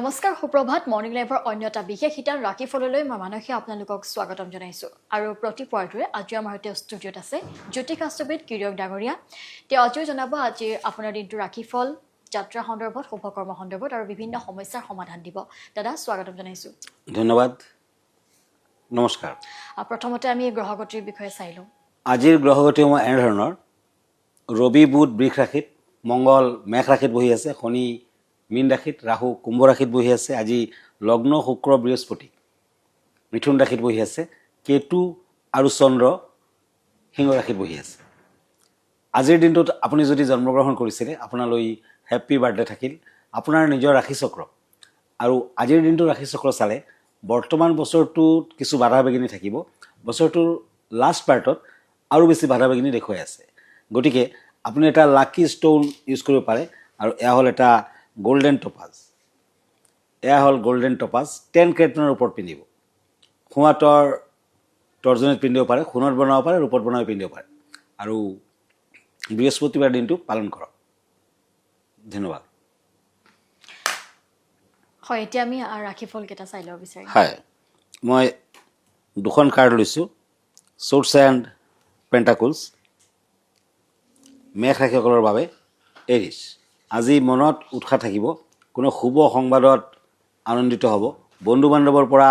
নমস্কাৰ সুপ্ৰভাত মৰ্নিং লাইভৰ অন্য এটা বিশেষ শিতান ৰাখিফললৈ মই মানসী আপোনালোকক স্বাগতম জনাইছোঁ আৰু প্ৰতিপৰটোৱে আজি আমাৰ সৈতে ষ্টুডিঅ'ত আছে জ্যোতিষাস্ত্ৰবিদ কিৰিয়ক ডাঙৰীয়া তেওঁ আজিও জনাব আজি আপোনাৰ দিনটো ৰাখিফল যাত্ৰা সন্দৰ্ভত শুভকৰ্ম সন্দৰ্ভত আৰু বিভিন্ন সমস্যাৰ সমাধান দিব দাদা স্বাগতম জনাইছোঁ ধন্যবাদ নমস্কাৰ প্ৰথমতে আমি গ্ৰহগতিৰ বিষয়ে চাই লওঁ আজিৰ গ্ৰহগতি মই এনেধৰণৰ ৰবি বুধ বৃষ ৰাশিত মংগল মেঘ ৰাশিত বহি আছে শনি মীন ৰাশিত ৰাহু কুম্ভ ৰাশিত বহি আছে আজি লগ্ন শুক্ৰ বৃহস্পতি মিথুন ৰাশিত বহি আছে কেতু আৰু চন্দ্ৰ সিংহ ৰাশিত বহি আছে আজিৰ দিনটোত আপুনি যদি জন্মগ্ৰহণ কৰিছিলে আপোনালৈ হেপ্পী বাৰ্থডে থাকিল আপোনাৰ নিজৰ ৰাশিচক্ৰ আৰু আজিৰ দিনটো ৰাশিচক্ৰ চালে বৰ্তমান বছৰটোত কিছু বাধা বিঘিনি থাকিব বছৰটোৰ লাষ্ট পাৰ্টত আৰু বেছি বাধা বিঘিনি দেখুৱাই আছে গতিকে আপুনি এটা লাকি ষ্টোন ইউজ কৰিব পাৰে আৰু এয়া হ'ল এটা গোল্ডেন টপাজ এয়া হ'ল গোল্ডেন টপাজ 10 কেৰেটৰ ওপৰত পিন্ধিব সোঁহাতৰ তৰ্জনীত পিন্ধিব পাৰে সোণত বনাব পাৰে ৰূপত বনাই পিন্ধিব পাৰে আৰু বৃহস্পতিবাৰ দিনটো পালন কৰক ধন্যবাদ হয় এতিয়া আমি ৰাখিফলকেইটা চাই ল'ব বিচাৰিম হয় মই দুখন কাৰ্ড লৈছোঁ চোৰ্টছ এণ্ড পেণ্টাকুলছ মেঘ ৰাশিসকলৰ বাবে এৰিছ আজি মনত উৎসাহ থাকিব কোনো শুভ সংবাদত আনন্দিত হ'ব বন্ধু বান্ধৱৰ পৰা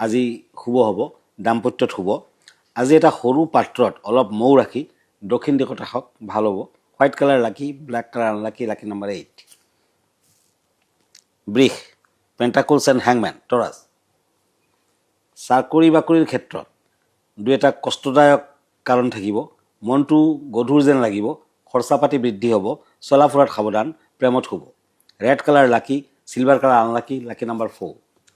আজি শুভ হ'ব দাম্পত্যত শুভ আজি এটা সৰু পাত্ৰত অলপ মৌ ৰাখি দক্ষিণ দিশত ৰাখক ভাল হ'ব হোৱাইট কালাৰ লাকি black colour unlucky lucky number 8 বৃষ পেণ্টাকুলছ এণ্ড হেংমেন টৰাছ চাকৰি বাকৰিৰ ক্ষেত্ৰত দুই এটা কষ্টদায়ক কাৰণ থাকিব মনটো গধুৰ যেন লাগিব খৰচা পাতি বৃদ্ধি হ'ব চলা ফুৰাত সাৱধান প্ৰেমত শুব ৰেড কালাৰ লাকি silver colour unlucky lucky number 4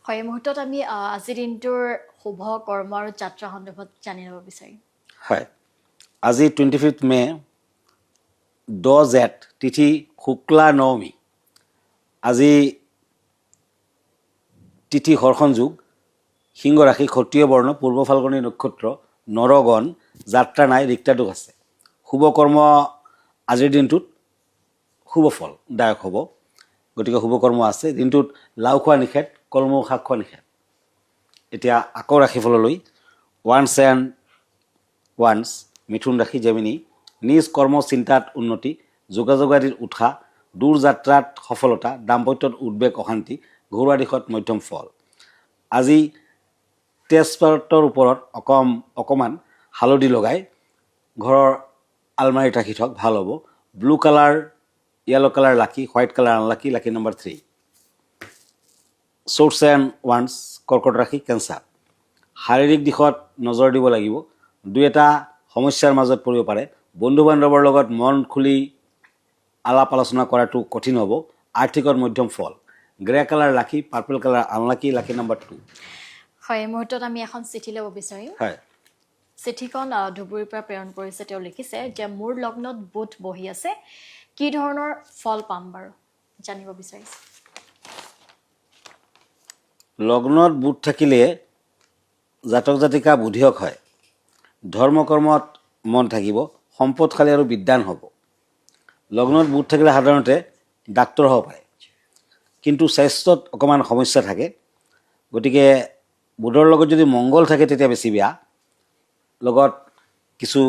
হয় এই মুহূৰ্তত আমি আজিৰ দিনটোৰ শুভ কৰ্ম আৰু যাত্ৰা সন্দৰ্ভত জানি ল'ব বিচাৰিম হয় আজি 25 মে 10 জেঠ তিথি শুক্লা নৱমী আজি তিথি হৰ্ষণ যোগ সিংহ ৰাশি ক্ষত্ৰিয় বৰ্ণ পূৰ্ব ফাল্গুনী নক্ষত্ৰ নৰগণ যাত্ৰা নাই ৰিক্তাদোষ আছে শুভ কৰ্ম আজিৰ দিনটোত শুভ ফলদায়ক হ'ব গতিকে শুভ কৰ্ম আছে দিনটোত লাও খোৱা নিষেধ কলমৌ শাক খোৱা নিষেধ এতিয়া আকৌ ৰাশিফললৈ ওৱান্স এণ্ড ওৱান্স মিথুন ৰাশি জেমিনি নিজ কৰ্ম চিন্তাত উন্নতি যোগাযোগ আদিৰ উৎসাহ দূৰ যাত্ৰাত সফলতা দাম্পত্যত উদ্বেগ অশান্তি ঘৰুৱা দিশত মধ্যম ফল আজি তেজপাতৰ ওপৰত অকণমান হালধি লগাই ঘৰৰ আলমাৰীত ৰাখি থওক ভাল হ'ব blue colour yellow colour lucky white colour unlucky lucky number 3 swords and ওৱান্স কৰ্কট ৰাশি কেঞ্চাৰ শাৰীৰিক দিশত নজৰ দিব লাগিব দুই এটা সমস্যাৰ মাজত পৰিব পাৰে বন্ধু বান্ধৱৰ লগত মন খুলি আলাপ আলোচনা কৰাটো কঠিন হ'ব আৰ্থিকত মধ্যম ফল গ্ৰে কালাৰ লাকি purple colour unlucky lucky number 2 হয় এই মুহূৰ্তত আমি এখন চিঠি ল'ব বিচাৰিম হয় চিঠিখন ধুবুৰীৰ পৰা প্ৰেৰণ কৰিছে তেওঁ লিখিছে যে মোৰ লগ্নত বুধ বহি আছে কি ধৰণৰ ফল পাম বাৰু জানিব বিচাৰিছে লগ্নত বুধ থাকিলে জাতক জাতিকা বুধিয়ক হয় ধৰ্ম কৰ্মত মন থাকিব সম্পদশালী আৰু বিদ্বান হ'ব লগ্নত বুধ থাকিলে সাধাৰণতে ডাক্তৰ হ'ব পাৰে কিন্তু স্বাস্থ্যত অকণমান সমস্যা থাকে গতিকে বুধৰ লগত যদি মংগল থাকে তেতিয়া বেছি বেয়া লগত কিছু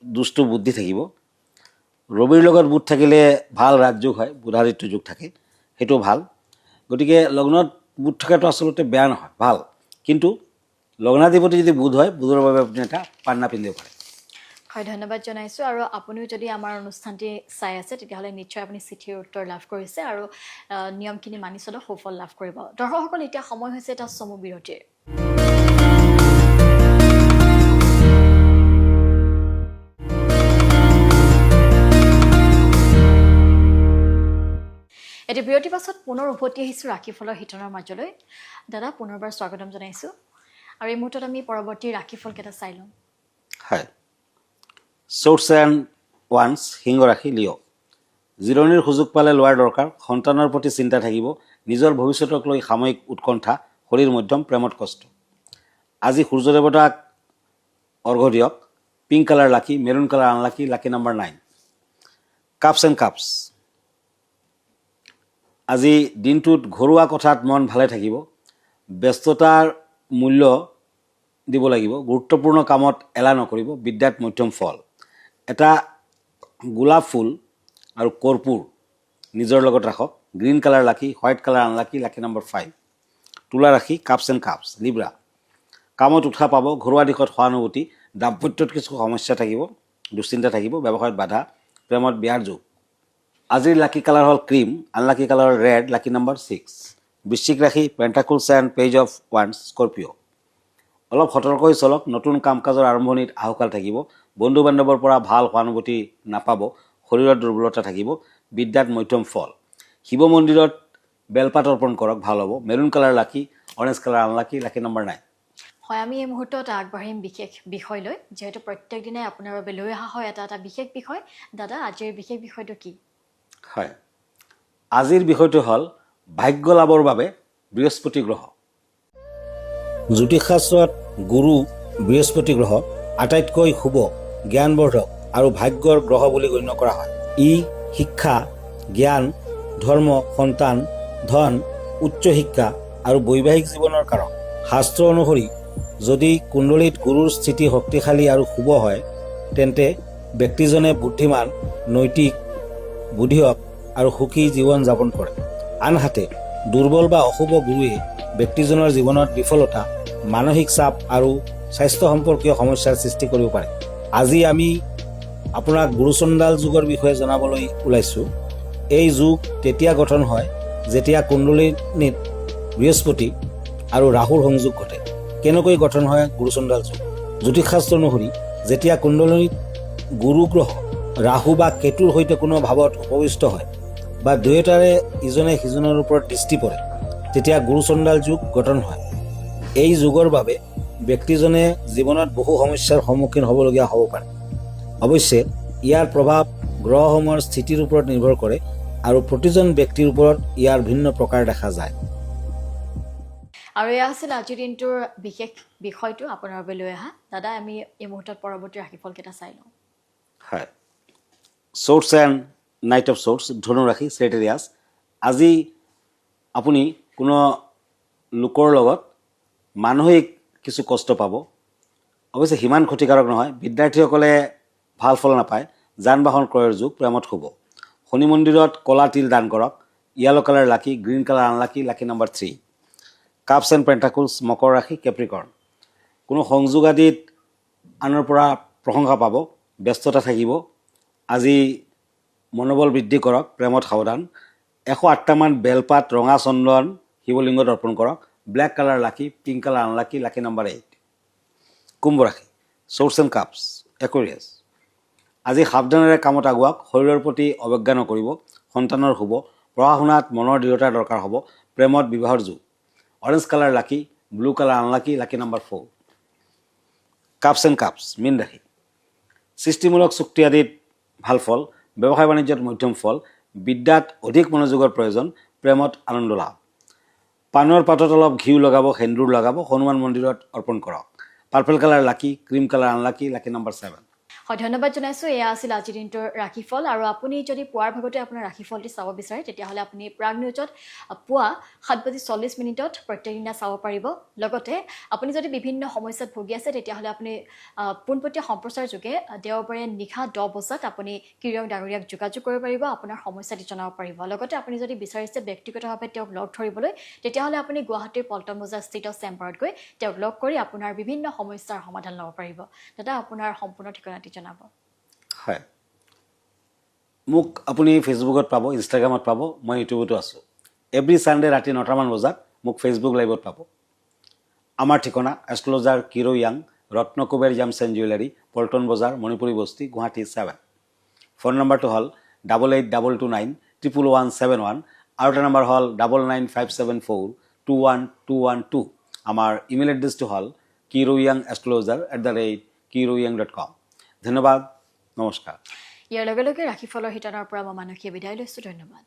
দুষ্ট বুদ্ধি থাকিব ৰবিৰ লগত বুধ থাকিলে ভাল ৰাজযোগ হয় বুধাদিত্য যোগ থাকে সেইটো ভাল গতিকে লগ্নত বুধ থকাটো আচলতে বেয়া নহয় ভাল কিন্তু লগ্নাধিপতি যদি বুধ হয় বুধৰ বাবে আপুনি এটা পান্না পিন্ধিব পাৰে হয় ধন্যবাদ জনাইছোঁ আৰু আপুনিও যদি আমাৰ অনুষ্ঠানটি চাই আছে তেতিয়াহ'লে নিশ্চয় আপুনি চিঠিৰ উত্তৰ লাভ কৰিছে আৰু নিয়মখিনি মানি চলক সুফল লাভ কৰিব দৰ্শকসকল এতিয়া সময় হৈছে এটা চমু বিৰতিৰ এতিয়া বিৰতিৰ পাছত পুনৰ উভতি আহিছোঁ ৰাশিফলৰ শিতানৰ মাজলৈ দাদা পুনৰবাৰ স্বাগতম জনাইছোঁ আৰু এই মুহূৰ্তত আমি পৰৱৰ্তী ৰাশিফলকেইটা চাই লওঁ হয় চোৰ্টছ এণ্ড ওৱান্স সিংহ ৰাশি লিঅ' জিৰণিৰ সুযোগ পালে লোৱাৰ দৰকাৰ সন্তানৰ প্ৰতি চিন্তা থাকিব নিজৰ ভৱিষ্যতক লৈ সাময়িক উৎকণ্ঠা শৰীৰ মধ্যম প্ৰেমত কষ্ট আজি সূৰ্য দেৱতাক অৰ্ঘ্য দিয়ক pink colour lucky maroon colour unlucky lucky number 9 cups and cups আজি দিনটোত ঘৰুৱা কথাত মন ভালে থাকিব, ব্যস্ততাৰ মূল্য দিব লাগিব, গুৰুত্বপূৰ্ণ কামত এলাহ নকৰিব, বিদ্যাত মধ্যম ফল। এটা গোলাপ ফুল আৰু কৰ্পূৰ নিজৰ লগত ৰাখক। Green colour lucky, white colour unlucky, lucky number 5। তুলা ৰাশি, কাপছ এণ্ড কাপছ, লিব্ৰা। কামত উৎসাহ পাব, ঘৰুৱা দিশত সহানুভূতি, দাম্পত্যত কিছু সমস্যা থাকিব, দুশ্চিন্তা থাকিব, ব্যৱসায়ত বাধা, প্ৰেমত বিয়াৰ যোগ। আজিৰ লাকি কালাৰ হ'ল cream, unlucky colour red, lucky number 6। বৃশ্চিক ৰাশি, পেণ্টাকুলছ এণ্ড পেজ অফ ওৱান্স, স্কৰপিঅ'। অলপ সতৰ্ক হৈ চলক, নতুন কাম কাজৰ আৰম্ভণিত আহুকাল থাকিব, বন্ধু বান্ধৱৰ পৰা ভাল সহানুভূতি নাপাব, শৰীৰত দুৰ্বলতা থাকিব, বিদ্যাত মধ্যম ফল। শিৱ মন্দিৰত বেলপাত অৰ্পণ কৰক, ভাল হ'ব। মেৰুণ কালাৰ লাকি, orange colour unlucky, lucky number 9। হয়, আমি এই মুহূৰ্তত আগবাঢ়িম বিশেষ বিষয় লৈ, যিহেতু প্ৰত্যেক দিনাই আপোনাৰ বাবে লৈ অহা হয় এটা বিশেষ বিষয়। দাদা, আজিৰ বিশেষ বিষয়টো কি? হয়, আজিৰ বিষয়টো হ'ল ভাগ্য লাভৰ বাবে বৃহস্পতি গ্ৰহ। জ্যোতিষশাস্ত্ৰত গুৰু বৃহস্পতি গ্ৰহ আটাইতকৈ শুভ, জ্ঞানবৰ্ধক আৰু ভাগ্যৰ গ্ৰহ বুলি গণ্য কৰা হয়। ই শিক্ষা, জ্ঞান, ধৰ্ম, সন্তান, ধন, উচ্চ শিক্ষা আৰু বৈবাহিক জীৱনৰ কাৰক। শাস্ত্ৰ অনুসৰি যদি কুণ্ডলীত গুৰুৰ স্থিতি শক্তিশালী আৰু শুভ হয়, তেন্তে ব্যক্তিজনে বুদ্ধিমান, নৈতিক, বুদ্ধিয়ক আৰু সুখী জীৱন যাপন কৰে। আনহাতে দুৰ্বল বা অশুভ গুৰুৱে ব্যক্তিজনৰ জীৱনত বিফলতা, মানসিক চাপ আৰু স্বাস্থ্য সম্পৰ্কীয় সমস্যাৰ সৃষ্টি কৰিব পাৰে। আজি আমি আপোনাক গুৰুচণ্ডাল যুগৰ বিষয়ে জনাবলৈ ওলাইছোঁ। এই যুগ তেতিয়া গঠন হয় যেতিয়া কুণ্ডলিনীত বৃহস্পতি আৰু ৰাহুৰ সংযোগ ঘটে। কেনেকৈ গঠন হয় গুৰুচণ্ডাল যুগ? জ্যোতিষশাস্ত্ৰ অনুসৰি যেতিয়া কুণ্ডলিনীত গুৰু গ্ৰহ ৰাহু বা কেতুৰ সৈতে কোনো ভাৱত উপবিষ্ট হয় বা দুয়োটাৰে ইজনে সিজনৰ ওপৰত দৃষ্টি পৰে, তেতিয়া গুৰুচণ্ডাল যুগ গঠন হয়। এই যুগৰ বাবে ব্যক্তিজনে জীৱনত বহু সমস্যাৰ সন্মুখীন হ'বলগীয়া হ'ব পাৰে। অৱশ্যে ইয়াৰ প্ৰভাৱ গ্ৰহসমূহৰ স্থিতিৰ ওপৰত নিৰ্ভৰ কৰে আৰু প্ৰতিজন ব্যক্তিৰ ওপৰত ইয়াৰ ভিন্ন প্ৰকাৰ দেখা যায়। আৰু এয়া আছিল আজিৰ দিনটোৰ বিশেষ বিষয়টো আপোনাৰ বাবে লৈ অহা। দাদা, আমি এই মুহূৰ্তত পৰৱৰ্তী ৰাশিফলকেইটা চাই লওঁ। হয়, shorts and night of shorts, ধনু ৰাশি, ছেক্ৰেটেৰিয়াছ। আজি আপুনি কোনো লোকৰ লগত মানসিক কিছু কষ্ট পাব, অৱশ্যে সিমান ক্ষতিকাৰক নহয়। বিদ্যাৰ্থীসকলে ভাল ফল নাপায়, যান বাহন ক্ৰয়ৰ যুগ, প্ৰেমত শুভ। শনি মন্দিৰত ক'লা তিল দান কৰক, yellow colour lucky, green colour unlucky, lucky number 3। Cups and pentacles, মকৰ ৰাশি, কেপ্ৰিকৰ্ণ। কোনো সংযোগ আদিত আনৰ পৰা প্ৰশংসা পাব, ব্যস্ততা থাকিব। আজি মনোবল বৃদ্ধি কৰক, প্ৰেমত সাৱধান। 108টামান বেলপাত, ৰঙা চন্দন শিৱলিংগত অৰ্পণ কৰক। ব্লেক কালাৰ লাকি, pink colour unlucky, lucky number 8। কুম্ভ ৰাশি, শ্বৰ্টছ এণ্ড কাপছ, একুৰিয়াছ। আজি সাৱধানেৰে কামত আগুৱাওক, শৰীৰৰ প্ৰতি অৱজ্ঞা নকৰিব, সন্তানৰ শুভ। পঢ়া শুনাত মনৰ দৃঢ়তাৰ দৰকাৰ হ'ব, প্ৰেমত বিবাহৰ যুগ। Orange colour lucky, blue colour unlucky, lucky number 4। Cups and cups, মীন ৰাশি। সৃষ্টিমূলক চুক্তি আদিত ভাল ফল, ব্যৱসায় বাণিজ্যত মধ্যম ফল, বিদ্যাত অধিক মনোযোগৰ প্ৰয়োজন, প্ৰেমত আনন্দ লাভ। পাণৰ পাতত অলপ ঘিউ লগাব, সেন্দুৰ লগাব, হনুমান মন্দিৰত অৰ্পণ কৰক। পাৰ্পল কালাৰ লাকি, cream colour unlucky, lucky number 7। হয়, ধন্যবাদ জনাইছোঁ। এয়া আছিল আজিৰ দিনটোৰ ৰাশিফল। আৰু আপুনি যদি পুৱাৰ ভাগতে আপোনাৰ ৰাশিফলটি চাব বিচাৰে, তেতিয়াহ'লে আপুনি প্ৰাগ নিউজত পুৱা 7:40 প্ৰত্যেকদিনা চাব পাৰিব। লগতে আপুনি যদি বিভিন্ন সমস্যাত ভুগি আছে, তেতিয়াহ'লে আপুনি পোনপটীয়া সম্প্ৰচাৰ যোগে দেওবাৰে নিশা 10 বজাত আপুনি কিৰিয়ং ডাঙৰীয়াক যোগাযোগ কৰিব পাৰিব, আপোনাৰ সমস্যাটি জনাব পাৰিব। লগতে আপুনি যদি বিচাৰিছে ব্যক্তিগতভাৱে তেওঁক লগ ধৰিবলৈ, তেতিয়াহ'লে আপুনি গুৱাহাটীৰ পল্টন বজাৰ স্থিত চেম্বাৰত গৈ তেওঁক লগ কৰি আপোনাৰ বিভিন্ন সমস্যাৰ সমাধান ল'ব পাৰিব। দাদা, আপোনাৰ সম্পূৰ্ণ ঠিকনাটি জনাব। হয়, মোক আপুনি ফেচবুকত পাব, ইনষ্টাগ্ৰামত পাব, মই ইউটিউবতো আছোঁ। এভৰি ছানডে ৰাতি 9টামান বজাত মোক ফেচবুক লাইভত পাব। আমাৰ ঠিকনা astrologer Kiro Yang, Ratnakuber gems and jewellery, Paltan Bazar, Manipuri বস্তি, গুৱাহাটী 7। ফোন নম্বৰটো হ'ল 8822911171 আৰু এটা নম্বৰ হ'ল 9957421212। আমাৰ ইমেইল এড্ৰেছটো হ'ল kiroyangastrologer@kiroyang.com। ধন্যবাদ, নমস্কাৰ। ইয়াৰ লগে লগে ৰাশিফলৰ শিতানৰ পৰা মই মানসীয়ে বিদায় লৈছোঁ। ধন্যবাদ।